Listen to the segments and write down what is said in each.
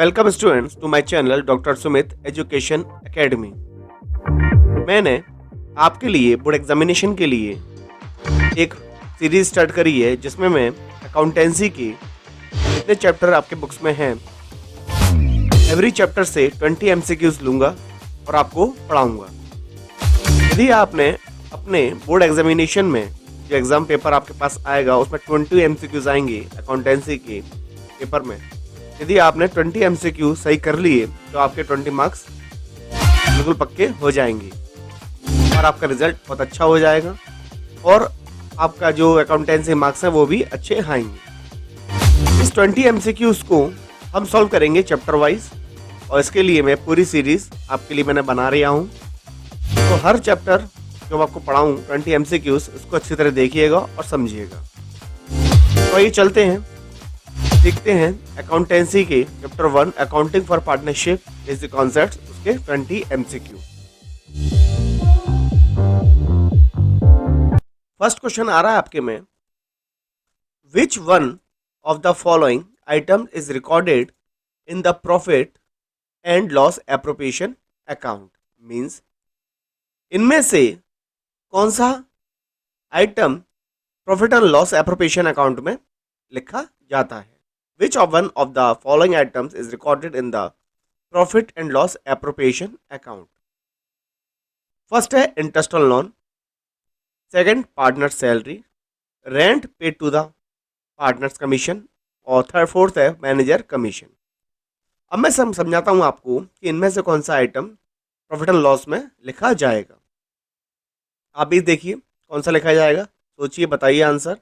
Welcome students to my channel doctor Sumit education academy. मैंने आपके लिए बोर्ड एग्जामिनेशन के लिए एक सीरीज स्टार्ट करी है जिसमें मैं अकाउंटेंसी के जितने चैप्टर आपके बुक्स में हैं एवरी चैप्टर से 20 एमसीक्यूज लूँगा और आपको पढ़ाऊँगा। यदि आपने अपने बोर्ड एग्जामिनेशन में जो एग्ज़ाम पेपर आपके पास आएगा उसमें 20 एमसीक्यूज आएंगे अकाउंटेंसी के पेपर में, यदि आपने 20 एमसीक्यू सही कर लिए तो आपके 20 मार्क्स बिल्कुल पक्के हो जाएंगे और आपका रिजल्ट बहुत अच्छा हो जाएगा और आपका जो अकाउंटेंसी मार्क्स है वो भी अच्छे आएंगे। इस 20 एमसीक्यूज को हम सॉल्व करेंगे चैप्टर वाइज और इसके लिए मैं पूरी सीरीज आपके लिए मैंने बना रहा हूँ। तो हर चैप्टर जो आपको पढ़ाऊँ 20 एमसीक्यूज उसको अच्छी तरह देखिएगा और समझिएगा। तो आइए चलते हैं, देखते हैं अकाउंटेंसी के chapter 1 accounting for partnership is the concept उसके 20 एमसीक्यू। फर्स्ट क्वेश्चन आ रहा है आपके में, which one of the following item is recorded in the profit and loss appropriation account. Means इनमें से कौन सा item profit and loss appropriation account में लिखा जाता है। Which of one of the following items is recorded in the profit and loss appropriation account? First है interest on loan, second partner salary, rent paid to the partners commission और fourth है manager commission. अब मैं समझाता हूँ आपको कि इनमें से कौन सा आइटम प्रॉफिट एंड लॉस में लिखा जाएगा। आप भी देखिए कौन सा लिखा जाएगा, सोचिए, बताइए आंसर।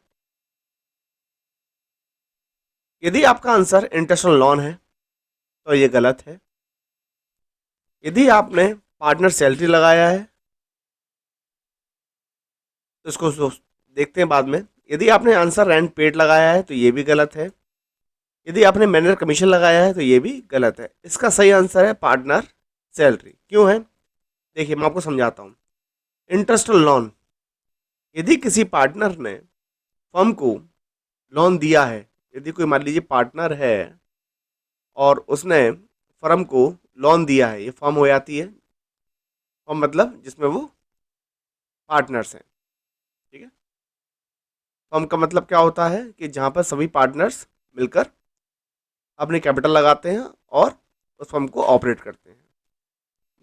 यदि आपका आंसर इंटरेस्ट ऑन लोन है तो ये गलत है। यदि आपने पार्टनर सैलरी लगाया है तो इसको देखते हैं बाद में। यदि आपने आंसर रेंट पेड लगाया है तो ये भी गलत है। यदि आपने मैनेजर कमीशन लगाया है तो ये भी गलत है। इसका सही आंसर है पार्टनर सैलरी। क्यों है, देखिए मैं आपको समझाता हूँ। इंटरेस्ट ऑन लोन, यदि किसी पार्टनर ने फर्म को लोन दिया है, यदि कोई मान लीजिए पार्टनर है और उसने फर्म को लोन दिया है, ये फर्म हो जाती है, फर्म मतलब जिसमें वो पार्टनर्स हैं, ठीक है। फर्म का मतलब क्या होता है कि जहाँ पर सभी पार्टनर्स मिलकर अपने कैपिटल लगाते हैं और उस फर्म को ऑपरेट करते हैं।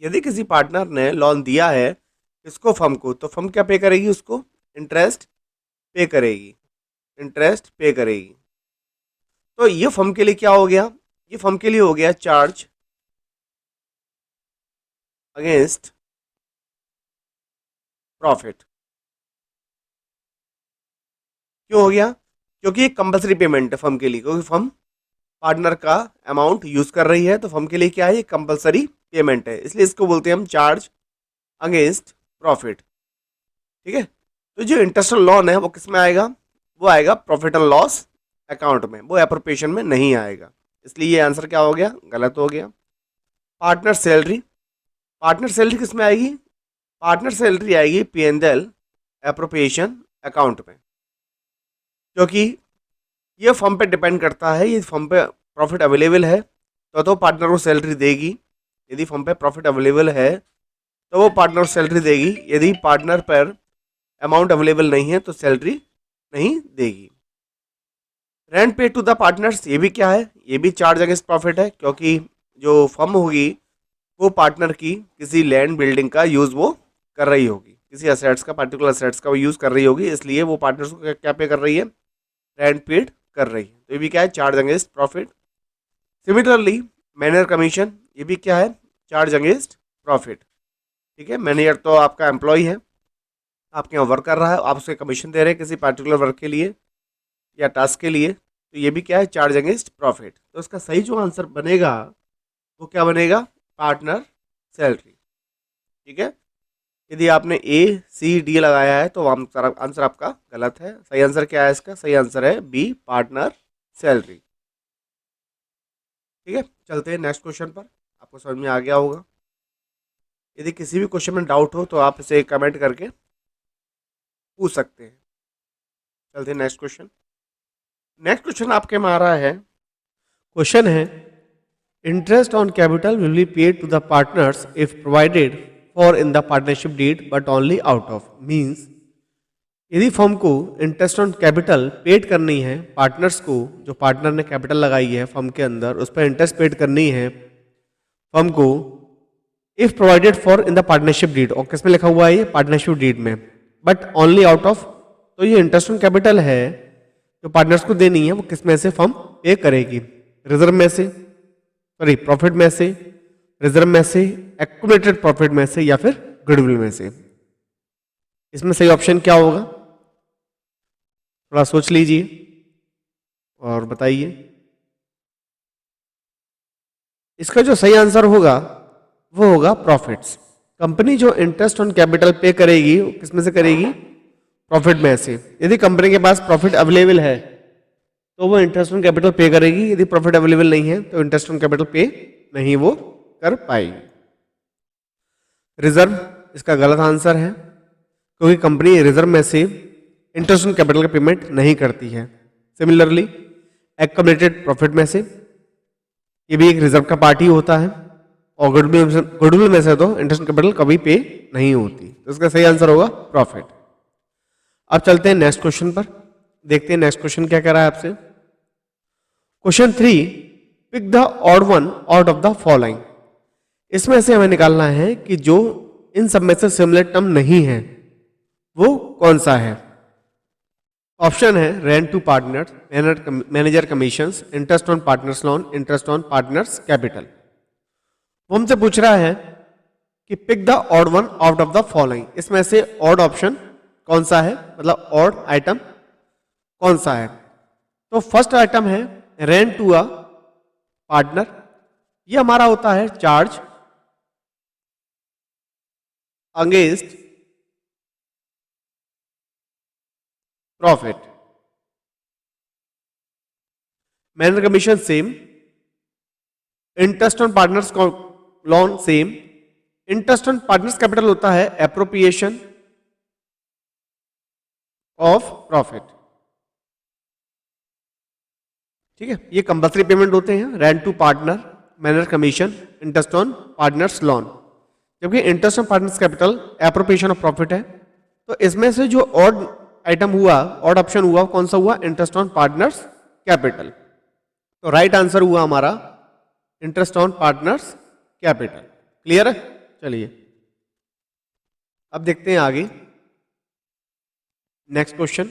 यदि किसी पार्टनर ने लोन दिया है इसको फर्म को, तो फर्म क्या पे करेगी, उसको इंटरेस्ट पे करेगी, इंटरेस्ट पे करेगी। तो ये फर्म के लिए क्या हो गया, ये फर्म के लिए हो गया चार्ज अगेंस्ट प्रॉफिट। क्यों हो गया, क्योंकि एक कंपलसरी पेमेंट है फर्म के लिए, क्योंकि फर्म पार्टनर का अमाउंट यूज कर रही है तो फर्म के लिए क्या है, कंपलसरी पेमेंट है, इसलिए इसको बोलते हैं हम चार्ज अगेंस्ट प्रॉफिट, ठीक है। तो जो इंटरेस्ट लोन है वो किस में आएगा, वो आएगा प्रॉफिट एंड लॉस अकाउंट में, वो एप्रोप्रिएशन में नहीं आएगा, इसलिए ये आंसर क्या हो गया, गलत हो गया। पार्टनर सैलरी, पार्टनर सैलरी किस में आएगी, पार्टनर सैलरी आएगी P&L एप्रोप्रिएशन अकाउंट में, क्योंकि ये फर्म पे डिपेंड करता है, ये फर्म पे प्रॉफिट अवेलेबल है तो पार्टनर को सैलरी देगी। यदि फर्म पे प्रॉफिट अवेलेबल है तो वो पार्टनर को सैलरी देगी, यदि पार्टनर पर अमाउंट अवेलेबल नहीं है तो सैलरी नहीं देगी। रेंट पे टू द पार्टनर्स, ये भी क्या है, ये भी चार्ज अगेंस्ट प्रॉफिट है, क्योंकि जो फर्म होगी वो पार्टनर की किसी लैंड बिल्डिंग का यूज़ वो कर रही होगी, किसी असेट्स का, पर्टिकुलर असेट्स का वो यूज़ कर रही होगी, इसलिए वो पार्टनर्स को क्या पे कर रही है, रेंट पेड कर रही है, तो ये भी क्या है, charge against profit. Similarly manager commission, ये भी क्या है, चार्ज अगेंस्ट प्रॉफिट, ठीक है। मैनेजर तो आपका एम्प्लॉय है, आपके यहाँ वर्क कर रहा है, आप उसे कमीशन दे रहे हैं किसी पर्टिकुलर वर्क के लिए या टास्क के लिए, तो ये भी क्या है, चार्ज अगेंस्ट प्रॉफिट। तो इसका सही जो आंसर बनेगा वो क्या बनेगा, पार्टनर सैलरी, ठीक है। यदि आपने A, C, D लगाया है तो आंसर आपका गलत है। सही आंसर क्या है इसका, सही आंसर है B, पार्टनर सैलरी, ठीक है। चलते हैं नेक्स्ट क्वेश्चन पर, आपको समझ में आ गया होगा। यदि किसी भी क्वेश्चन में डाउट हो तो आप इसे कमेंट करके पूछ सकते हैं। चलते हैं नेक्स्ट क्वेश्चन। नेक्स्ट क्वेश्चन आपके में आ रहा है, क्वेश्चन है interest on capital will be paid to the partners if provided for in the partnership deed but only out of means यदि फर्म को इंटरेस्ट ऑन कैपिटल पेड करनी है partners को, जो पार्टनर ने कैपिटल लगाई है फर्म के अंदर उस पर इंटरेस्ट पेड करनी है फर्म को, if provided for in the partnership deed, और किसमें लिखा हुआ है ये पार्टनरशिप डीड में, बट ओनली आउट ऑफ, तो ये इंटरेस्ट ऑन कैपिटल है जो पार्टनर्स को देनी है वो किस में से फर्म पे करेगी, रिजर्व में से, सॉरी प्रॉफिट में से, रिजर्व में से, एक्यूमुलेटेड प्रॉफिट में से या फिर गुडविल में से। इसमें सही ऑप्शन क्या होगा, थोड़ा सोच लीजिए और बताइए। इसका जो सही आंसर होगा वो होगा प्रॉफिट्स। कंपनी जो इंटरेस्ट ऑन कैपिटल पे करेगी वो किस में से करेगी, प्रॉफिट में से। यदि कंपनी के पास प्रॉफिट अवेलेबल है तो वो इंटरेस्ट ऑन कैपिटल पे करेगी, यदि प्रॉफिट अवेलेबल नहीं है तो इंटरेस्ट ऑन कैपिटल पे नहीं वो कर पाएगी। रिजर्व इसका गलत आंसर है क्योंकि कंपनी रिजर्व में से इंटरेस्ट ऑन कैपिटल का पेमेंट नहीं करती है। सिमिलरली एक्यूमुलेटेड प्रॉफिट में से, ये भी एक रिजर्व का पार्ट ही होता है, और गुडविल में से तो इंटरेस्ट ऑन कैपिटल कभी पे नहीं होती, तो इसका सही आंसर होगा प्रॉफिट। अब चलते हैं नेक्स्ट क्वेश्चन पर, देखते हैं नेक्स्ट क्वेश्चन क्या कह रहा है आपसे। Question 3, pick the odd one out of the following. इसमें से हमें निकालना है कि जो इन सब में से सिमिलर टर्म नहीं है वो कौन सा है। ऑप्शन है rent to partner, manager commissions, interest on partners loan, interest on partners capital. वो हमसे पूछ रहा है कि pick the odd one out of the following, इसमें से ऑड ऑप्शन कौन सा है, मतलब ऑड आइटम कौन सा है। तो फर्स्ट आइटम है रेंट टू अ पार्टनर, ये हमारा होता है charge against profit. Manager commission same, interest on partners loan same, interest on partners capital होता है एप्रोप्रिएशन ऑफ प्रॉफिट। ठीक है, ये कंपल्सरी पेमेंट होते हैं, rent to partner, manager commission, interest on partners loan. जबकि interest on partners capital appropriation of profit है। तो इसमें से जो ऑड आइटम हुआ, ऑड ऑप्शन हुआ, कौन सा हुआ, इंटरेस्ट ऑन पार्टनर्स कैपिटल। तो राइट आंसर हुआ हमारा interest on partners capital. Clear है, चलिए अब देखते हैं आगे नेक्स्ट क्वेश्चन।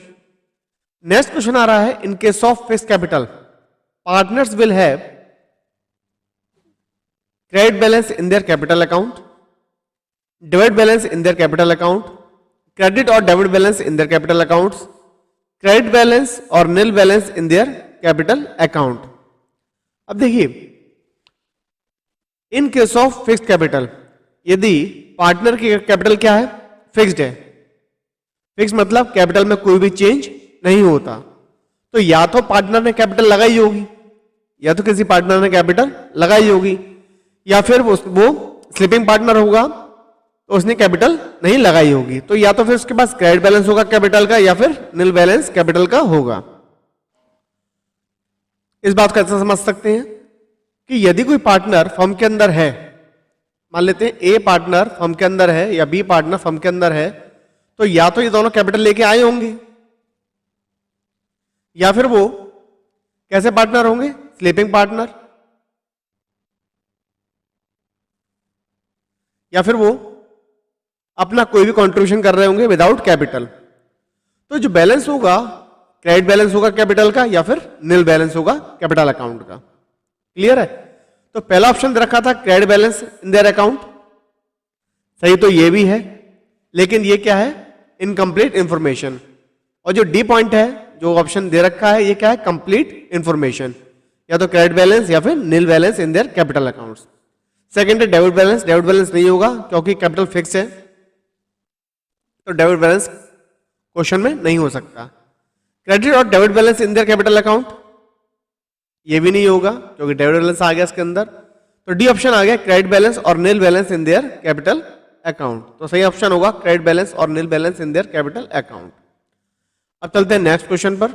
नेक्स्ट क्वेश्चन आ रहा है, in case of fixed capital partners will have credit balance in their capital account, debit balance in their capital account, credit और debit balance in their capital accounts, credit balance और nil balance in their capital account. अब देखिए, in case of fixed capital, यदि partner की capital क्या है, fixed है। Fix मतलब कैपिटल में कोई भी चेंज नहीं होता, तो या तो पार्टनर ने कैपिटल लगाई होगी, या तो किसी पार्टनर ने कैपिटल लगाई होगी, या फिर वो स्लीपिंग पार्टनर होगा तो उसने कैपिटल नहीं लगाई होगी। तो या तो फिर उसके पास क्रेडिट बैलेंस होगा कैपिटल का, या फिर नील बैलेंस कैपिटल का होगा। इस बात को ऐसा समझ सकते हैं कि यदि कोई पार्टनर फर्म के अंदर है, मान लेते हैं ए पार्टनर फर्म के अंदर है या बी पार्टनर फर्म के अंदर है, तो या तो ये दोनों कैपिटल लेके आए होंगे, या फिर वो कैसे पार्टनर होंगे, स्लीपिंग पार्टनर, या फिर वो अपना कोई भी कंट्रीब्यूशन कर रहे होंगे विदाउट कैपिटल। तो जो बैलेंस होगा, क्रेडिट बैलेंस होगा कैपिटल का, या फिर नील बैलेंस होगा कैपिटल अकाउंट का। क्लियर है, तो पहला ऑप्शन दे रखा था credit balance in their account, सही तो ये भी है, लेकिन ये क्या है, इनकम्प्लीट इंफॉर्मेशन। और जो डी पॉइंट है, जो ऑप्शन दे रखा है, ये क्या है, कंप्लीट इंफॉर्मेशन, या तो क्रेडिट बैलेंस या फिर nil balance in their capital accounts. Second है डेबिट बैलेंस, डेबिट बैलेंस नहीं होगा क्योंकि कैपिटल फिक्स है, तो डेबिट बैलेंस क्वेश्चन में नहीं हो सकता। क्रेडिट और debit balance in their capital account, ये भी नहीं होगा क्योंकि डेबिट बैलेंस आ गया इसके अंदर। तो डी ऑप्शन आ गया क्रेडिट बैलेंस और nil balance in their capital account. तो सही ऑप्शन होगा क्रेडिट बैलेंस और nil balance in their capital account. अब चलते हैं नेक्स्ट क्वेश्चन पर।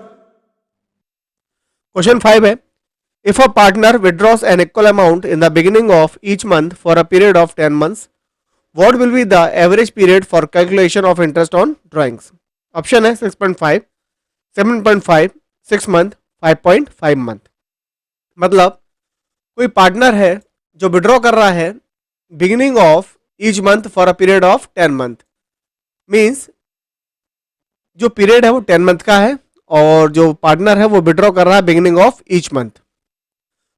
क्वेश्चन 5 है, If a partner withdraws an equal amount in the beginning of each month for a period of 10 months, what will be the average period for calculation of interest on drawings? Option है 6.5, 7.5, 6 month, 5.5 month. मतलब कोई partner है जो withdraw कर रहा है beginning of each month for a period of 10 month, means जो period है वो 10 मंथ का है और जो पार्टनर है वो विड्रॉ कर रहा है बिगिनिंग ऑफ ईच मंथ,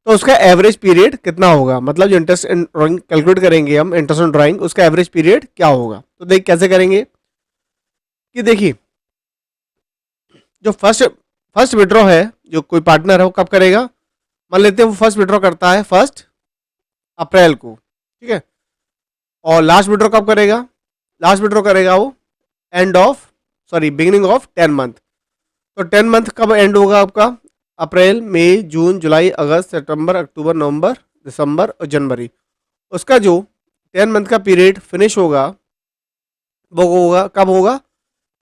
तो उसका एवरेज पीरियड कितना होगा? मतलब जो इंटरेस्ट इन ड्राइंग कैलकुलेट करेंगे हम, इंटरेस्ट ऑन ड्राइंग, उसका एवरेज पीरियड क्या होगा? तो देख कैसे करेंगे कि देखिए जो फर्स्ट विड्रॉ है, जो कोई पार्टनर है वो कब करेगा? मान लेते हैं वो फर्स्ट विड्रॉ करता है 1 अप्रैल को, ठीक है, और लास्ट विड्रॉ कब करेगा? लास्ट विड्रॉ करेगा वो बिगिनिंग ऑफ 10 मंथ। तो 10 मंथ कब एंड होगा आपका? अप्रैल, मई, जून, जुलाई, अगस्त, सितंबर, अक्टूबर, नवंबर, दिसंबर और जनवरी। उसका जो 10 मंथ का पीरियड फिनिश होगा वो होगा कब होगा?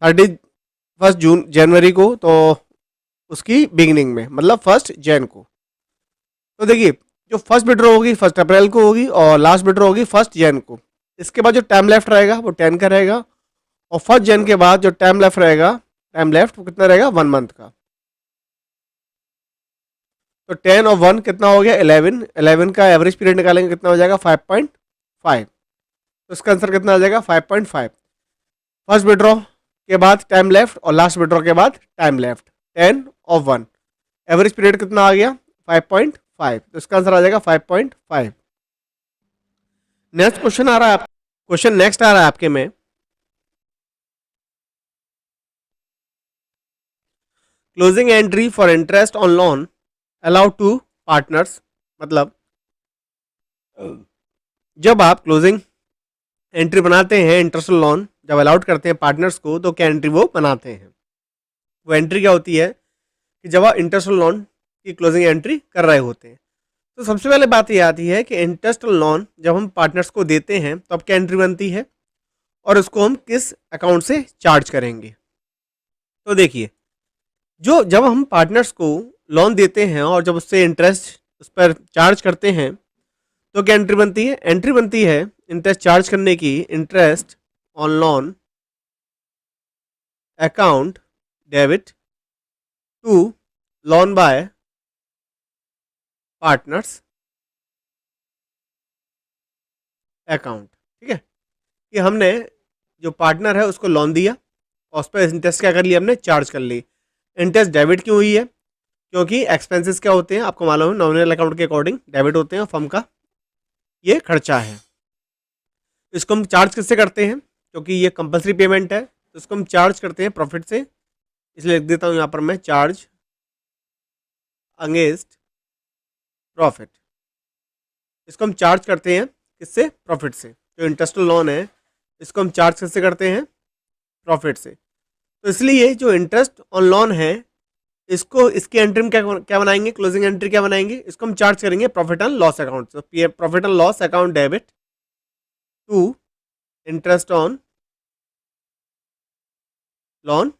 31 जून जनवरी को, तो उसकी बिगिनिंग में, मतलब 1 जैन को। तो देखिए जो फर्स्ट विड्रॉ होगी 1 अप्रैल को होगी और लास्ट विड्रॉ होगी 1 जैन को। इसके बाद जो टाइम लेफ्ट रहेगा वो 10 का रहेगा और 1 जैन के बाद जो टाइम लेफ्ट रहेगा, टाइम लेफ्ट वो कितना रहेगा? 1 मंथ का। तो 10 और 1 कितना हो गया? 11 का एवरेज पीरियड निकालेंगे कितना हो जाएगा? 5.5। तो इसका आंसर कितना आ जाएगा? 5.5। फर्स्ट विड्रॉ के बाद टाइम लेफ्ट और लास्ट विड्रॉ के बाद टाइम लेफ्ट, 10 और 1, एवरेज पीरियड कितना आ गया? 5.5। तो इसका आंसर आ जाएगा 5.5। नेक्स्ट क्वेश्चन आ रहा है, क्वेश्चन नेक्स्ट आ रहा है आपके में, closing entry for interest on loan allowed to partners. मतलब जब आप क्लोजिंग एंट्री बनाते हैं, इंटरेस्ट ऑन लोन जब अलाउड करते हैं पार्टनर्स को, तो क्या एंट्री वो बनाते हैं? वो एंट्री क्या होती है कि जब आप इंटरेस्ट ऑन लोन की क्लोजिंग एंट्री कर रहे होते हैं, तो सबसे पहले बात ये आती है कि इंटरेस्ट ऑन लोन जब हम पार्टनर्स को देते हैं तो अब क्या एंट्री बनती है और उसको हम किस अकाउंट से चार्ज करेंगे? तो देखिए जो जब हम पार्टनर्स को लोन देते हैं और जब उससे इंटरेस्ट उस पर चार्ज करते हैं तो क्या एंट्री बनती है? एंट्री बनती है इंटरेस्ट चार्ज करने की, interest on loan account debit to loan by partners account. ठीक है, कि हमने जो पार्टनर है उसको लोन दिया और उस पर इंटरेस्ट क्या कर लिया? हमने चार्ज कर ली। इंटरेस्ट डेबिट क्यों हुई है? क्योंकि एक्सपेंसेस क्या होते हैं आपको मालूम है, नॉमिनल अकाउंट के अकॉर्डिंग डेबिट होते हैं, फर्म का ये खर्चा है। इसको हम चार्ज किससे करते हैं? क्योंकि ये कंपलसरी पेमेंट है, तो इसको हम चार्ज करते हैं प्रॉफिट से, इसलिए लिख देता हूँ यहाँ पर मैं, चार्ज अगेंस्ट प्रॉफिट। इसको हम चार्ज करते हैं किससे? प्रॉफिट से। जो इंटरेस्ट लोन है इसको हम चार्ज किससे करते हैं? प्रॉफिट से। तो इसलिए जो इंटरेस्ट ऑन लोन है इसको, इसकी एंट्री में क्या बनाएंगे? क्लोजिंग एंट्री क्या बनाएंगे? इसको हम चार्ज करेंगे प्रॉफिट एंड लॉस अकाउंट। तो profit and loss account debit to interest on loan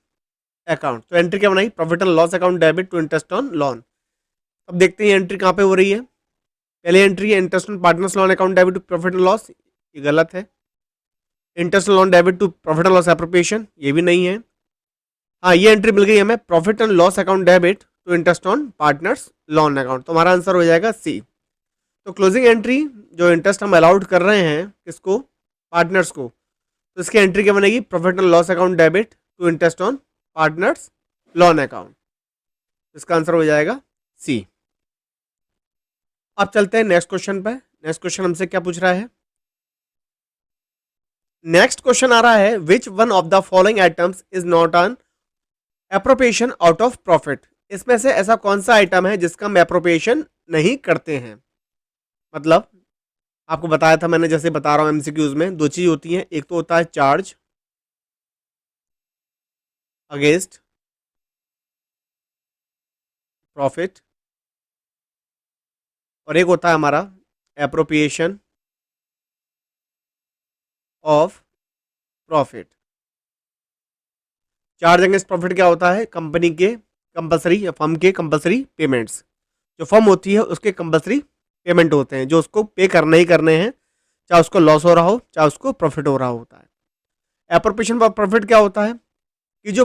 account. तो एंट्री क्या बनाई? Profit and loss account debit to interest on loan. अब देखते हैं एंट्री कहाँ पे हो रही है। पहले एंट्री है interest on partners loan account debit to profit and loss, ये गलत है। Interest loan debit to profit and loss appropriation, ये भी नहीं है। हाँ, ये एंट्री मिल गई हमें, profit and loss account debit to interest on partners loan account. तो हमारा आंसर हो जाएगा सी। तो क्लोजिंग एंट्री जो इंटरेस्ट हम अलाउड कर रहे हैं किसको? पार्टनर्स को, तो इसकी एंट्री क्या बनेगी? Profit and loss account debit to interest on partners loan account. इसका आंसर हो जाएगा सी। अब चलते हैं नेक्स्ट क्वेश्चन पे। नेक्स्ट क्वेश्चन हमसे क्या पूछ रहा है? नेक्स्ट क्वेश्चन आ रहा है, which one of the following items is not an appropriation out of profit. इसमें से ऐसा कौन सा आइटम है जिसका हम एप्रोप्रिएशन नहीं करते हैं? मतलब आपको बताया था मैंने, जैसे बता रहा हूं एमसीक्यूज में, दो चीज होती हैं, एक तो होता है चार्ज अगेंस्ट प्रॉफिट और एक होता है हमारा appropriation of profit. Charge against profit क्या होता है? कंपनी के कंपलसरी या फर्म के कंपलसरी पेमेंट्स। जो फर्म होती है उसके कंपल्सरी पेमेंट होते हैं, जो उसको पे करने ही करने हैं, चाहे उसको लॉस हो रहा हो चाहे उसको प्रॉफिट हो रहा होता है। एप्रोप्रिएशन ऑफ प्रॉफिट क्या होता है कि जो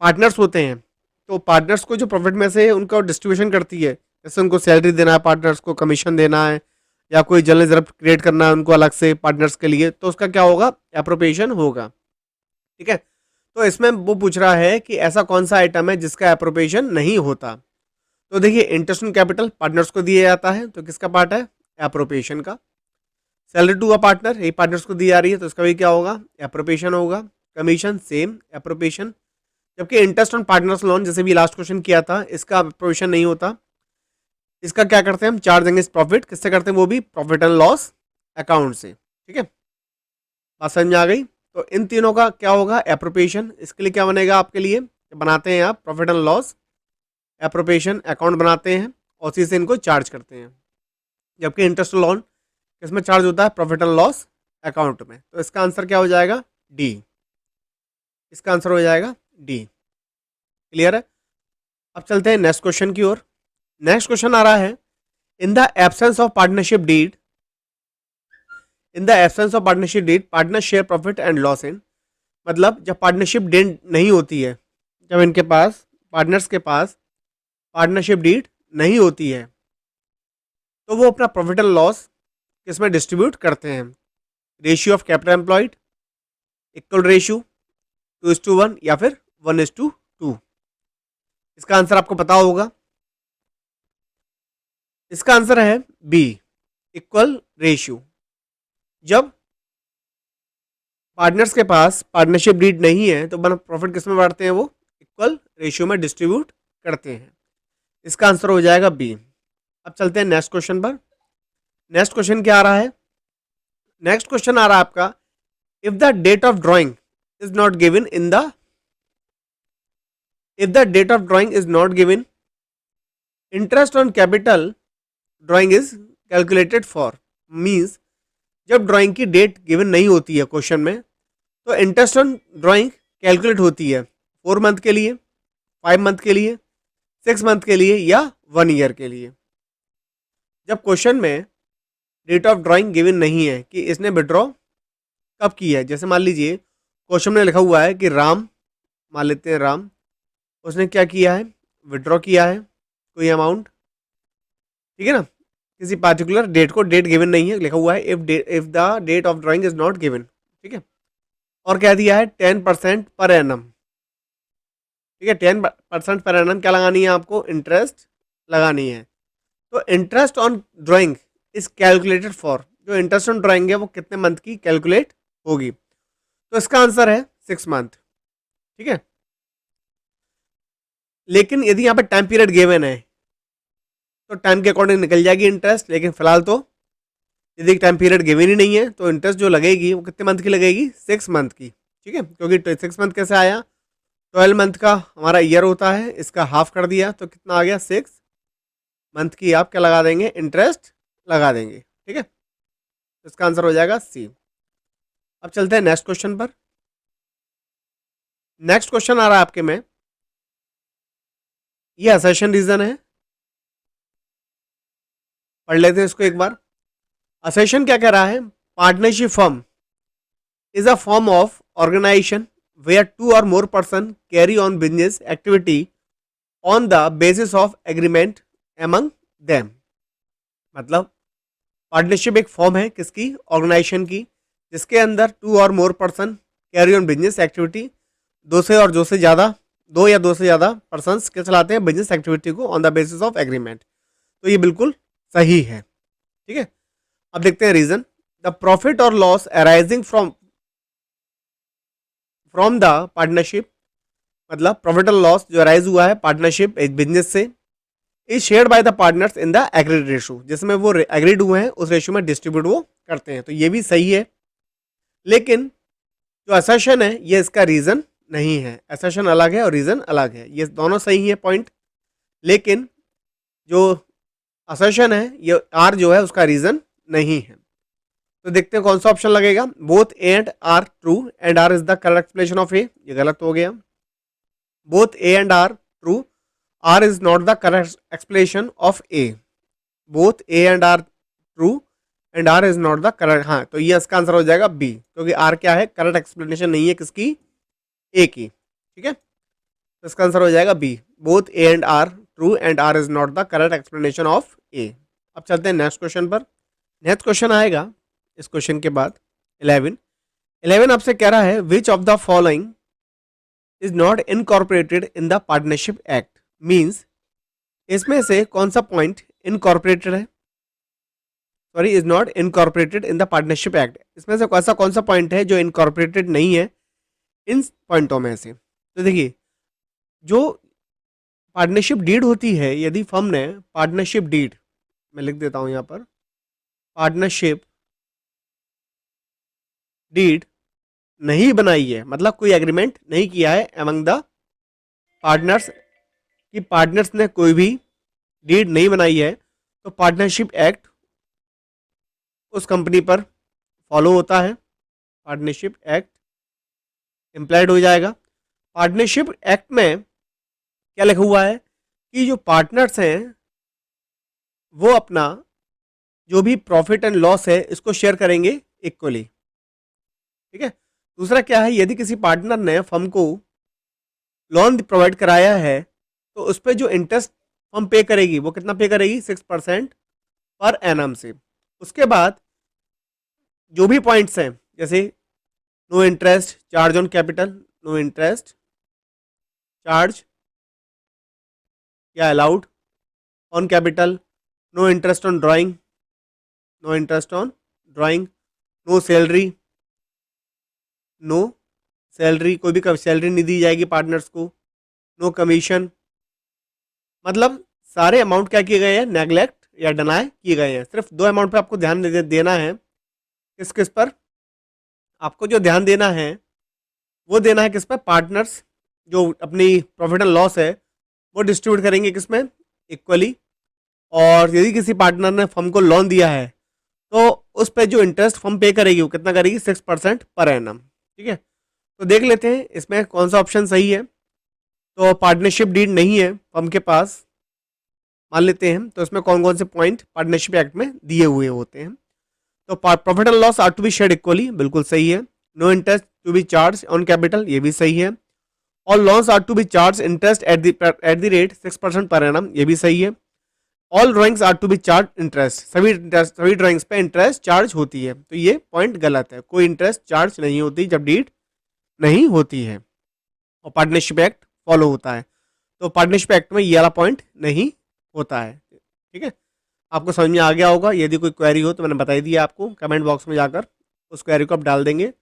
पार्टनर्स होते हैं, तो पार्टनर्स को जो प्रॉफिट में से उनका डिस्ट्रीब्यूशन करती है, जैसे उनको सैलरी देना है, पार्टनर्स को कमीशन देना है, या कोई जनरल रिजर्व क्रिएट करना है उनको अलग से पार्टनर्स के लिए, तो उसका क्या होगा, एप्रोप्रिएशन होगा। ठीक है, तो इसमें वो पूछ रहा है कि ऐसा कौन सा आइटम है जिसका एप्रोप्रिएशन नहीं होता। तो देखिए, इंटरेस्ट ऑन कैपिटल पार्टनर्स को दिया जाता है, तो किसका पार्ट है, एप्रोप्रिएशन का। सैलरी टू अ पार्टनर, ये पार्टनर्स को दी जा रही है, तो इसका भी क्या होगा, एप्रोप्रिएशन होगा। Commission same appropriation. जबकि इंटरेस्ट ऑन पार्टनर्स लोन, जैसे भी लास्ट क्वेश्चन किया था, इसका एप्रोप्रिएशन नहीं होता। इसका क्या करते हैं हम, चार्ज अगेंस्ट प्रॉफिट, किससे करते हैं, वो भी प्रॉफिट एंड लॉस अकाउंट से। ठीक है, बात समझ में आ गई। तो इन तीनों का क्या होगा, एप्रोप्रिएशन। इसके लिए क्या बनेगा आपके लिए, बनाते हैं आप profit and loss appropriation account बनाते हैं और उसी से इनको चार्ज करते हैं। जबकि इंटरेस्ट लोन किसमें चार्ज होता है, प्रॉफिट एंड लॉस अकाउंट में। तो इसका आंसर क्या हो जाएगा, डी। इसका आंसर हो जाएगा डी। क्लियर है। अब चलते हैं नेक्स्ट क्वेश्चन की ओर। नेक्स्ट क्वेश्चन आ रहा है, in the absence of partnership deed, in the absence of partnership deed partner share profit and loss in. मतलब जब पार्टनरशिप डीड नहीं होती है, जब इनके पास पार्टनर्स के पास पार्टनरशिप डीड नहीं होती है, तो वो अपना प्रॉफिट एंड लॉस किसमें डिस्ट्रीब्यूट करते हैं, ratio of capital employed, equal ratio, 2:1 या फिर 1:2। इसका आंसर आपको पता होगा। इसका आंसर है बी, इक्वल रेशियो। जब पार्टनर्स के पास पार्टनरशिप डीड नहीं है तो प्रॉफिट किस में बांटते हैं, वो इक्वल रेशियो में डिस्ट्रीब्यूट करते हैं। इसका आंसर हो जाएगा बी। अब चलते हैं नेक्स्ट क्वेश्चन पर। नेक्स्ट क्वेश्चन क्या आ रहा है, नेक्स्ट क्वेश्चन आ रहा है आपका, if the date of drawing is not given in the, if the date of drawing is not given, interest on capital drawing is calculated for. Means जब drawing की date given नहीं होती है question में, तो इंटरेस्ट ऑन ड्राइंग कैलकुलेट होती है 4 month के लिए, 5 मंथ के लिए, 6 मंथ के लिए या 1 ईयर के लिए। जब क्वेश्चन में डेट ऑफ ड्राइंग गिवन नहीं है कि इसने विड्रॉ कब की है, जैसे मान लीजिए क्वेश्चन में लिखा हुआ है कि राम, मान लेते हैं राम, उसने क्या किया है, विड्रॉ किया है कोई अमाउंट। ठीक है ना, किसी पार्टिकुलर डेट को, डेट गिवन नहीं है, लिखा हुआ है if the date of drawing is not given. ठीक है, और कह दिया है 10% पर एनम। ठीक है, 10% पर एनम क्या लगानी है आपको, इंटरेस्ट लगानी है। तो interest on drawing is calculated for, जो इंटरेस्ट ऑन ड्राइंग है वो कितने मंथ की कैलकुलेट होगी, तो इसका आंसर है 6 मंथ। ठीक है, लेकिन यदि यहाँ पे टाइम पीरियड गिवन है तो टाइम के अकॉर्डिंग निकल जाएगी इंटरेस्ट, लेकिन फिलहाल तो यदि टाइम पीरियड गिवन ही नहीं है तो इंटरेस्ट जो लगेगी वो कितने मंथ की लगेगी, 6 मंथ की। ठीक है, क्योंकि 6 मंथ कैसे आया, 12 मंथ का हमारा ईयर होता है, इसका हाफ कर दिया तो कितना आ गया, 6 मंथ की आप क्या लगा देंगे, इंटरेस्ट लगा देंगे। ठीक है, इसका आंसर हो जाएगा सी। अब चलते हैं नेक्स्ट क्वेश्चन पर। नेक्स्ट क्वेश्चन आ रहा है आपके में, ये असर्शन रीजन है, पढ़ लेते हैं इसको एक बार। असर्शन क्या कह रहा है, partnership firm is a form of organisation where 2 or more person carry on business activity on the basis of agreement among them। मतलब पार्टनरशिप एक फॉर्म है किसकी, ऑर्गेनाइजेशन की, जिसके अंदर 2 or more person carry on business activity, दो या दो से ज्यादा पर्सन क्या चलाते हैं बिजनेस एक्टिविटी को on the basis of agreement. तो ये बिल्कुल सही है। ठीक है, अब देखते हैं रीजन। द प्रॉफिट और loss arising from the partnership, मतलब प्रॉफिट और लॉस जो अराइज हुआ है पार्टनरशिप एक बिजनेस से, is shared by the partners in the agreed ratio, जिसमें वो एग्रीड हुए हैं उस रेशो में डिस्ट्रीब्यूट वो करते हैं। तो ये भी सही है, लेकिन जो असर्शन है ये इसका रीजन नहीं है। असर्शन अलग है और रीजन अलग है, ये दोनों सही है पॉइंट, लेकिन जो असर्शन है ये आर जो है उसका रीजन नहीं है। तो देखते हैं कौन सा ऑप्शन लगेगा, both A and R true and R is the correct explanation of A, ये गलत हो गया। Both A and R true R is not the correct explanation of A, both A and R true and R is not the correct, हाँ तो ये इसका answer हो जाएगा बी, क्योंकि आर क्या है, करेक्ट एक्सप्लेनेशन नहीं है किसकी, ए की, ठीक है, तो इसका आंसर हो जाएगा B, both A and R true and R is not the correct explanation of A. अब चलते हैं नेक्स्ट क्वेश्चन पर। नेक्स्ट क्वेश्चन आएगा इस क्वेश्चन के बाद 11 आपसे कह रहा है which of the following is not incorporated in the partnership act, means इसमें से कौन सा पॉइंट इनकॉर्पोरेटेड है, sorry is not incorporated in the partnership act, इसमें से ऐसा कौन सा पॉइंट है जो इनकॉर्पोरेटेड नहीं है इन पॉइंटों में से। तो देखिए जो पार्टनरशिप डीड होती है, यदि फर्म ने पार्टनरशिप डीड, मैं लिख देता हूं यहां पर, पार्टनरशिप डीड नहीं बनाई है, मतलब कोई एग्रीमेंट नहीं किया है अमंग द पार्टनर्स, कि पार्टनर्स ने कोई भी डीड नहीं बनाई है, तो पार्टनरशिप एक्ट उस कंपनी पर फॉलो होता है, पार्टनरशिप एक्ट इम्प्लाइड हो जाएगा। पार्टनरशिप एक्ट में क्या लिखा हुआ है कि जो पार्टनर्स हैं वो अपना जो भी प्रॉफिट एंड लॉस है इसको शेयर करेंगे इक्वली, ठीक है। दूसरा क्या है, यदि किसी पार्टनर ने फर्म को लोन प्रोवाइड कराया है तो उस पर जो इंटरेस्ट फर्म पे करेगी वो कितना पे करेगी, 6% पर एनम से। उसके बाद जो भी पॉइंट्स हैं जैसे no interest charge on capital, no interest charge या allowed on capital, no interest on drawing, no interest on drawing, no salary, no salary, कोई भी सैलरी नहीं दी जाएगी पार्टनर्स को, नो कमीशन, मतलब सारे अमाउंट क्या किए गए हैं, नेग्लेक्ट या डिनाई किए गए हैं। सिर्फ दो अमाउंट पे आपको ध्यान देना है, किस किस पर आपको जो ध्यान देना है वो देना है किस पर, पार्टनर्स जो अपनी प्रॉफिट एंड लॉस है वो डिस्ट्रीब्यूट करेंगे किसमें, इक्वली। और यदि किसी पार्टनर ने फर्म को लोन दिया है तो उस पर जो इंटरेस्ट फर्म पे करेगी वो कितना करेगी, 6% पर एनम, ठीक है। तो देख लेते हैं इसमें कौन सा ऑप्शन सही है। तो पार्टनरशिप डीड नहीं है फर्म के पास, मान लेते हैं, तो इसमें कौन कौन से पॉइंट पार्टनरशिप एक्ट में दिए हुए होते हैं। तो profit and loss are to be shared equally, बिल्कुल सही है। No interest to be charge on capital, ये भी सही है। All loans are to be charge interest at the rate 6% per annum, ये भी सही है। All drawings are to be charge interest, सभी ड्राइंग्स पे इंटरेस्ट चार्ज होती है, तो ये पॉइंट गलत है, कोई इंटरेस्ट चार्ज नहीं होती जब डीड नहीं होती है और पार्टनरशिप एक्ट फॉलो होता है। तो पार्टनरशिप एक्ट में ये वाला पॉइंट नहीं होता है, ठीक है। आपको समझ में आ गया होगा। यदि कोई क्वेरी हो तो मैंने बताई दिया आपको, कमेंट बॉक्स में जाकर उस क्वेरी को आप डाल देंगे,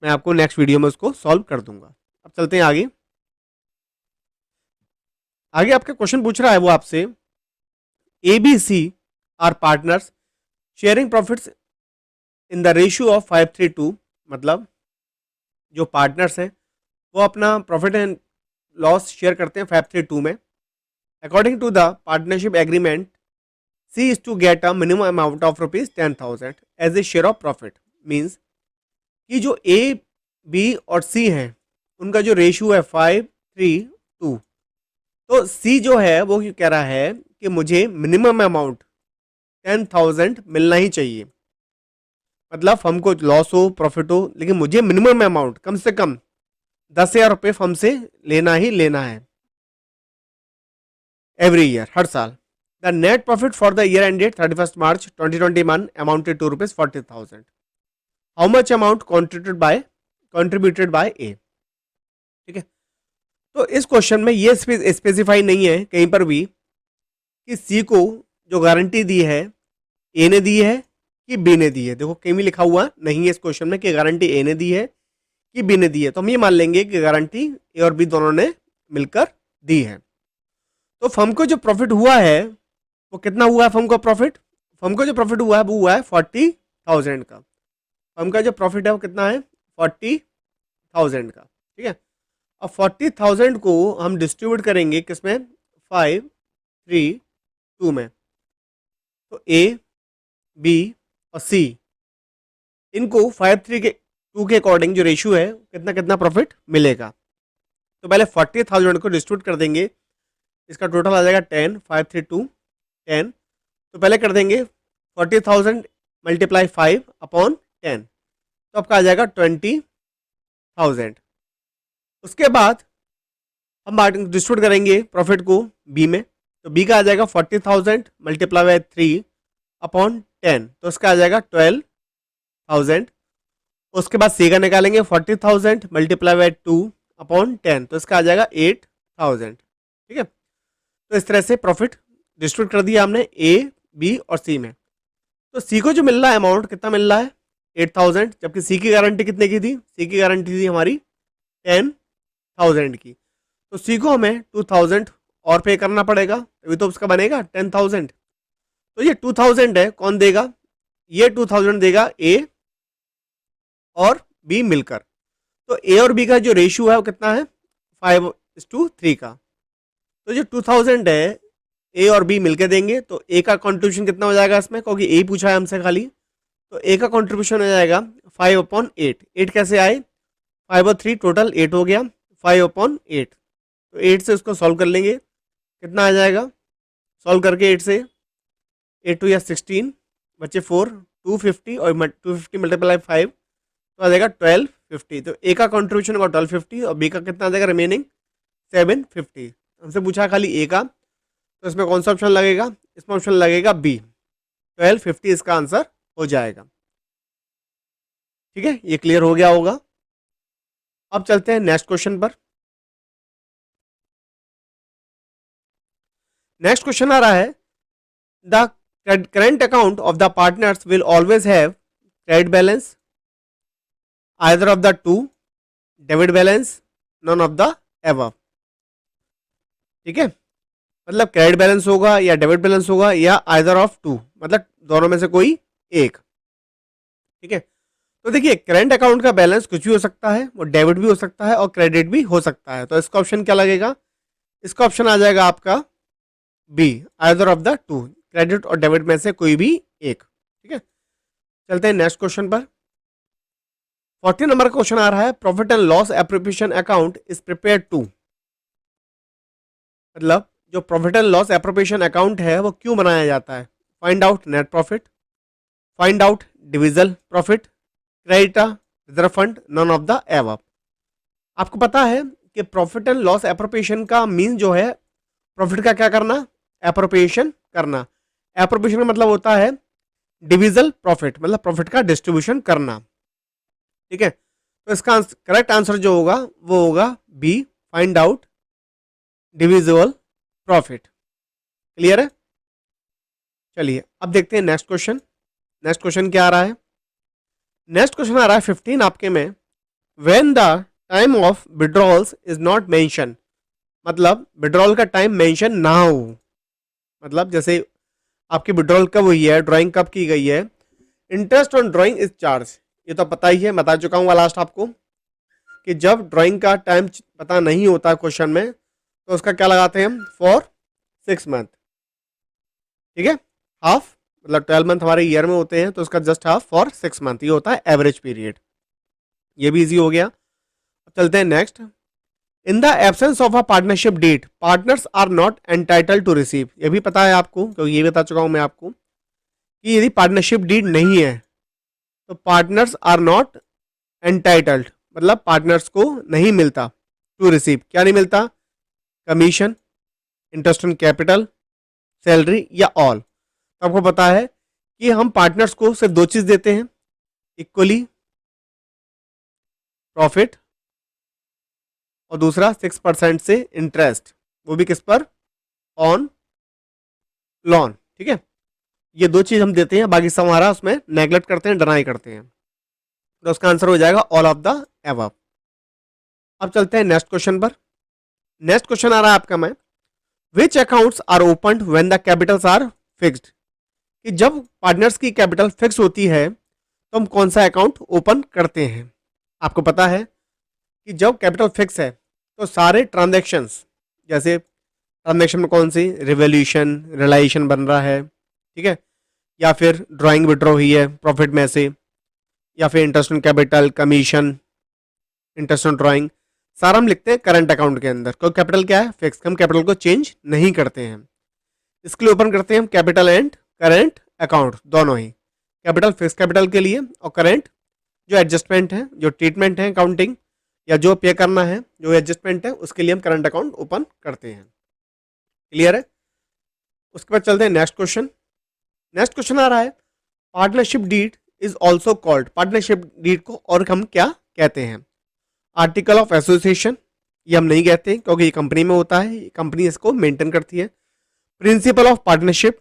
मैं आपको नेक्स्ट वीडियो में उसको सॉल्व कर दूंगा। अब चलते हैं आगे। आगे आपका क्वेश्चन पूछ रहा है वो आपसे, ABC are partners sharing profits in the ratio of 5:3:2, मतलब जो पार्टनर्स हैं वो अपना प्रॉफिट एंड लॉस शेयर करते हैं 5:3:2 में। According to the partnership agreement C is to get a minimum amount of ₹10,000 as a share of profit, means कि जो A, B और C हैं उनका जो रेशियो है 5:3:2, तो C जो है वो क्यों कह रहा है कि मुझे मिनिमम अमाउंट 10,000 मिलना ही चाहिए, मतलब फर्म को लॉस हो प्रॉफिट हो लेकिन मुझे मिनिमम अमाउंट कम से कम 10,000 रुपये फर्म से लेना ही लेना है एवरी ईयर, हर साल। The net profit for the year ended 31st March 2021 amounted to ₹40,000. How much amount contributed by A? ठीक है, तो इस क्वेश्चन में ये स्पेसिफाई नहीं है कहीं पर भी कि सी को जो गारंटी दी है ए ने दी है कि बी ने दी है। देखो कहीं भी लिखा हुआ नहीं है इस क्वेश्चन में कि गारंटी ए ने दी है कि बी ने दी है, तो हम ये मान लेंगे कि गारंटी ए और बी दोनों ने मिलकर दी है। तो फर्म को जो प्रॉफिट हुआ है वो कितना हुआ है, फर्म को जो प्रॉफिट हुआ है वो हुआ है 40,000 का। फर्म का जो प्रॉफिट है वो कितना है, 40,000 का, ठीक है। अब 40,000 को हम डिस्ट्रीब्यूट करेंगे किसमें, 5:3:2 में। तो A, B और C इनको 5:3:2 के अकॉर्डिंग जो रेशियो है कितना कितना प्रॉफिट मिलेगा। तो पहले 40,000 को डिस्ट्रीब्यूट कर देंगे इसका टोटल आ जाएगा 10, 532 10। तो पहले कर देंगे 40,000 मल्टीप्लाई 5/10, तो आपका आ जाएगा 20,000। उसके बाद हम डिस्ट्रीब्यूट करेंगे प्रॉफिट को बी में, तो बी का आ जाएगा 40,000 मल्टीप्लाई बाय 3/10, तो उसका आ जाएगा 12,000। उसके बाद सी का निकालेंगे 40,000 मल्टीप्लाई बाय 2/10, तो इसका आ जाएगा 8,000। ठीक है, तो इस तरह से प्रॉफिट डिस्ट्रीब्यूट कर दिया हमने ए, बी और सी में। तो सी को जो मिल रहा है अमाउंट कितना मिल रहा है 8,000, जबकि सी की गारंटी कितने की थी, सी की गारंटी थी हमारी 10,000 की। तो सी को हमें 2,000 और पे करना पड़ेगा, तभी तो उसका बनेगा 10,000। तो ये 2,000 है, कौन देगा, ये 2,000 देगा ए और बी मिलकर। तो ए और बी का जो रेशियो है वो कितना है 5:3 का। तो जो 2,000 है ए और बी मिलकर देंगे, तो ए का कंट्रीब्यूशन कितना हो जाएगा इसमें, क्योंकि ए पूछा है हमसे खाली, तो ए का कंट्रीब्यूशन हो जाएगा 5/8। 8 कैसे आए, 5/3 टोटल 8 हो गया, 5/8। तो 8 से उसको सॉल्व कर लेंगे, कितना आ जाएगा, सॉल्व करके 8 से 8 2 या 16 बच्चे 4, 250 और 250 मल्टीप्लाई 5, तो आ जाएगा 1250। तो ए का कंट्रीब्यूशन होगा 1250 और बी का कितना आ जाएगा रिमेनिंग 750। हमसे पूछा खाली ए का, तो इसमें कौन सा ऑप्शन लगेगा, इसमें ऑप्शन लगेगा बी, 1250 इसका आंसर हो जाएगा। ठीक है, ये क्लियर हो गया होगा। अब चलते हैं नेक्स्ट क्वेश्चन पर। नेक्स्ट क्वेश्चन आ रहा है, the current account of the partners will always have credit balance, either of the to, debit balance, non of the above. ठीक है, मतलब क्रेडिट बैलेंस होगा या डेबिट बैलेंस होगा या आइदर ऑफ टू, मतलब दोनों में से कोई एक। ठीक है, तो देखिए करेंट अकाउंट का बैलेंस कुछ भी हो सकता है, वो डेबिट भी हो सकता है और क्रेडिट भी हो सकता है। तो इसका ऑप्शन क्या लगेगा, इसका ऑप्शन आ जाएगा आपका B, either of the two, credit और डेबिट में से कोई भी एक। ठीक है, चलते हैं नेक्स्ट क्वेश्चन पर। 40 नंबर का क्वेश्चन आ रहा है, profit and loss appropriation account is prepared to, मतलब जो profit and loss appropriation account है वो क्यों बनाया जाता है, find out net profit, find out divisible profit, credit reserve fund, none of the above. आपको पता है कि प्रॉफिट एंड लॉस एप्रोप्रिएशन का मीन जो है प्रॉफिट का क्या करना, एप्रोप्रिएशन करना। एप्रोप्रिएशन का मतलब होता है डिविजल प्रॉफिट, मतलब प्रॉफिट का डिस्ट्रीब्यूशन करना। ठीक है, तो इसका करेक्ट आंसर जो होगा वो होगा B, find out divisible profit. Clear है, चलिए अब देखते हैं नेक्स्ट क्वेश्चन। नेक्स्ट क्वेश्चन क्या आ रहा है, नेक्स्ट क्वेश्चन आ रहा है 15 आपके में, when the time of withdrawals is not mention, मतलब विड्रॉल का टाइम मेंशन ना हो, मतलब जैसे आपकी विड्रॉल कब हुई है, ड्राइंग कब की गई है, interest on drawing is charge, ये तो पता ही है, बता चुका हूँ लास्ट आपको कि जब ड्राइंग का टाइम पता नहीं होता क्वेश्चन में तो उसका क्या लगाते हैं हम, फॉर 6 मंथ। ठीक है, हाफ, मतलब 12 मंथ हमारे ईयर में होते हैं, तो उसका जस्ट हाफ फॉर 6 मंथ, ये होता है एवरेज पीरियड। ये भी इजी हो गया। अब चलते हैं next. In the absence of a partnership deed, partners are not entitled to receive, ये भी पता है आपको क्योंकि ये बता चुका हूं मैं आपको कि यदि पार्टनरशिप डीड नहीं है तो पार्टनर्स आर नॉट एंटाइटल्ड, मतलब पार्टनर्स को नहीं मिलता टू रिसीव, क्या नहीं मिलता, commission, interest on capital, salary या ऑल। तो आपको पता है कि हम पार्टनर्स को सिर्फ दो चीज देते हैं, इक्वली प्रॉफिट और दूसरा 6% से इंटरेस्ट, वो भी किस पर, ऑन लॉन। ठीक है, ये दो चीज हम देते हैं, बाकी सब हमारा उसमें नेगलेक्ट करते हैं, डिनाई करते हैं। तो उसका आंसर हो जाएगा ऑल ऑफ द एबव। अब चलते हैं नेक्स्ट क्वेश्चन पर। नेक्स्ट क्वेश्चन आ रहा है आपका में, which accounts are open when the capitals are fixed, कि जब पार्टनर्स की कैपिटल फिक्स होती है तो हम कौन सा अकाउंट ओपन करते हैं। आपको पता है कि जब कैपिटल फिक्स है तो सारे ट्रांजैक्शंस, जैसे ट्रांजैक्शन में कौन सी, रिवोल्यूशन, रिलाइजेशन बन रहा है, ठीक है, या फिर ड्राइंग विड्रॉ हुई है प्रॉफिट में से, या फिर interest on capital, commission, interest on drawing, सारा हम लिखते हैं करंट अकाउंट के अंदर, क्योंकि कैपिटल क्या है, फिक्स, हम कैपिटल को चेंज नहीं करते हैं। इसके लिए ओपन करते हैं हम कैपिटल एंड करंट अकाउंट दोनों ही, कैपिटल फिक्स कैपिटल के लिए और करंट जो एडजस्टमेंट है, जो ट्रीटमेंट है अकाउंटिंग या जो पे करना है, जो एडजस्टमेंट है, उसके लिए हम करंट अकाउंट ओपन करते हैं। क्लियर है? उसके बाद चलते हैं नेक्स्ट क्वेश्चन। नेक्स्ट क्वेश्चन आ रहा है, partnership deed is also called, partnership deed को और हम क्या कहते हैं? आर्टिकल ऑफ एसोसिएशन, ये हम नहीं कहते क्योंकि ये कंपनी में होता है, कंपनी इसको मेंटेन करती है। प्रिंसिपल ऑफ पार्टनरशिप,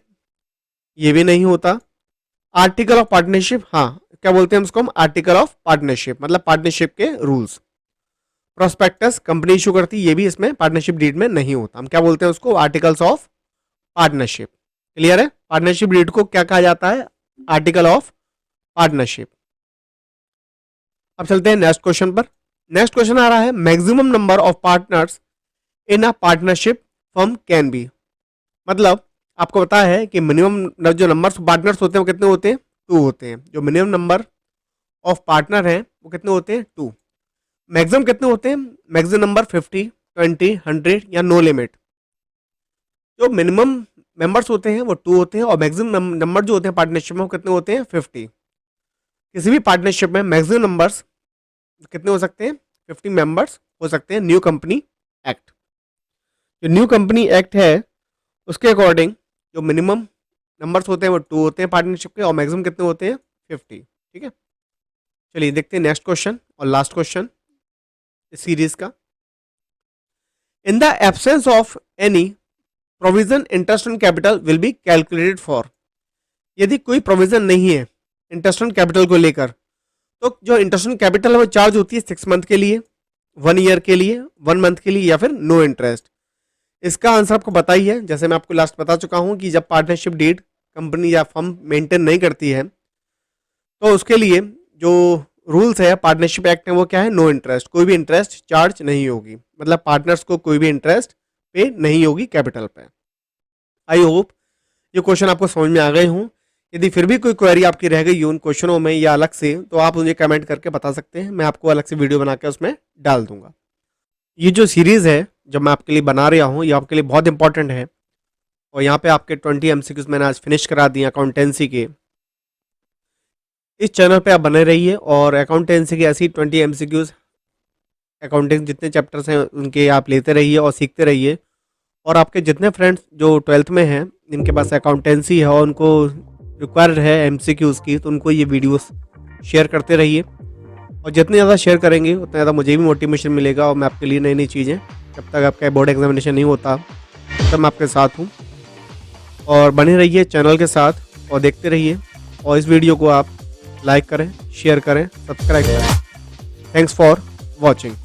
ये भी नहीं होता। आर्टिकल ऑफ पार्टनरशिप, हाँ क्या बोलते हैं उसको हम, आर्टिकल ऑफ पार्टनरशिप, मतलब पार्टनरशिप के रूल्स। प्रोस्पेक्टस कंपनी इशू करती है, ये भी इसमें पार्टनरशिप डीड में नहीं होता, हम क्या बोलते हैं उसको, आर्टिकल्स ऑफ पार्टनरशिप। क्लियर है? पार्टनरशिप डीड को क्या कहा जाता है, आर्टिकल ऑफ पार्टनरशिप। अब चलते हैं नेक्स्ट क्वेश्चन पर। नेक्स्ट क्वेश्चन आ रहा है, maximum number of partners in a partnership firm can be, मतलब आपको पता है कि मिनिमम जो नंबर पार्टनर्स होते हैं वो कितने होते हैं, 2 होते हैं। जो मिनिमम नंबर ऑफ पार्टनर हैं वो कितने होते हैं, 2। मैक्सिमम कितने होते हैं, मैक्सिमम नंबर 50, 20, 100 या नो लिमिट। जो मिनिमम मेंबर्स होते हैं वो 2 होते हैं और मैक्सिमम नंबर जो होते हैं पार्टनरशिप में वो कितने होते हैं, 50। किसी भी पार्टनरशिप में मैक्सिमम नंबर्स कितने हो सकते हैं, 50 मेंबर्स हो सकते हैं। न्यू कंपनी एक्ट, जो न्यू कंपनी एक्ट है उसके अकॉर्डिंग जो मिनिमम नंबर्स होते हैं वो 2 होते हैं पार्टनरशिप के और मैक्सिमम कितने होते हैं, 50। ठीक है, चलिए देखते हैं नेक्स्ट क्वेश्चन और लास्ट क्वेश्चन इस सीरीज का। इन the absence of any provision interest on capital will be calculated for, यदि कोई प्रोविजन नहीं है इंटरेस्ट ऑन कैपिटल को लेकर, तो जो इंटरेस्ट ऑन कैपिटल है वो चार्ज होती है 6 मंथ के लिए, 1 ईयर के लिए, 1 मंथ के लिए या फिर नो इंटरेस्ट। इसका आंसर आपको पता ही है, जैसे मैं आपको लास्ट बता चुका हूं कि जब पार्टनरशिप डीड कंपनी या फर्म मेंटेन नहीं करती है तो उसके लिए जो रूल्स है पार्टनरशिप एक्ट में वो क्या है, नो इंटरेस्ट, कोई भी इंटरेस्ट चार्ज नहीं होगी, मतलब पार्टनर्स को कोई भी इंटरेस्ट पे नहीं होगी कैपिटल पे। आई होप ये क्वेश्चन आपको समझ में आ गए हों। यदि फिर भी कोई क्वेरी आपकी रह गई हो उन क्वेश्चनों में या अलग से, तो आप मुझे कमेंट करके बता सकते हैं, मैं आपको अलग से वीडियो बना के उसमें डाल दूंगा। ये जो सीरीज़ है जब मैं आपके लिए बना रहा हूँ ये आपके लिए बहुत इंपॉर्टेंट है और यहाँ पे आपके 20 MCQs मैंने आज फिनिश करा दिए अकाउंटेंसी के। इस चैनल पे आप बने रहिए और अकाउंटेंसी के ऐसी 20 MCQs अकाउंटिंग जितने चैप्टर्स हैं उनके आप लेते रहिए और सीखते रहिए। और आपके जितने फ्रेंड्स जो 12th में हैं जिनके पास अकाउंटेंसी है और उनको रिक्वायर्ड है MCQs की, तो उनको ये वीडियोस शेयर करते रहिए और जितने ज़्यादा शेयर करेंगे उतना ज़्यादा मुझे भी मोटिवेशन मिलेगा और मैं आपके लिए नई नई चीज़ें, जब तक आपका बोर्ड एग्जामिनेशन नहीं होता तब मैं आपके साथ हूँ। और बने रहिए चैनल के साथ और देखते रहिए और इस वीडियो को आप लाइक करें, शेयर करें, सब्सक्राइब करें। Thanks for watching.